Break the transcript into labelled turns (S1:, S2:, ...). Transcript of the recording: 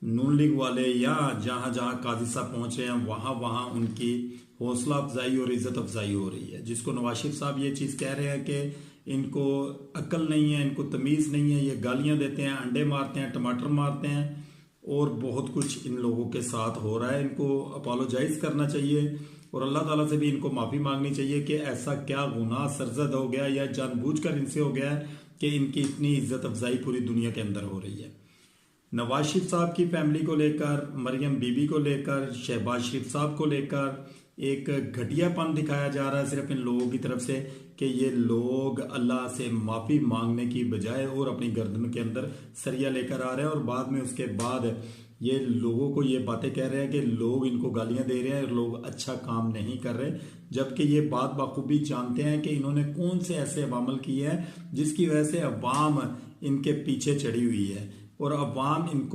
S1: नून league वाले या जहां जहां काजी साहब पहुंच रहे हैं वहां वहां उनकी हौसला अफजाई और इज्जत अफजाई हो रही है। जिसको नवाज शरीफ साहब ये चीज कह रहे हैं कि इनको अक्ल नहीं है, इनको तमीज नहीं है, ये गालियां देते हैं, अंडे मारते हैं, टमाटर मारते हैं और बहुत कुछ इन लोगों के साथ हो रहा है। इनको अपोलोजाइज करना चाहिए और अल्लाह ताला से भी इनको माफी मांगनी चाहिए कि ऐसा क्या गुनाह सरजद हो गया या जानबूझकर इनसे हो गया है कि इनकी इतनी इज्जत अफजाई पूरी दुनिया के अंदर हो रही है। नवाज शरीफ साहब की फैमिली को लेकर, मरियम बीबी को लेकर, शहबाज शरीफ साहब को लेकर एक घटियापन दिखाया जा रहा है सिर्फ इन लोगों की तरफ से कि ये लोग अल्लाह से माफी मांगने की बजाय और अपनी गर्दन के अंदर सरिया लेकर आ रहे हैं और बाद में उसके बाद ये लोगों को ये बातें कह रहे हैं कि लोग इनको गालियां दे रहे हैं और लोग अच्छा काम नहीं कर रहे, जबकि ये बात बाखूबी जानते हैं कि इन्होंने कौन से ऐसे अवामल किए हैं जिसकी वजह से अवाम इनके पीछे चढ़ी हुई है और अवाम इनको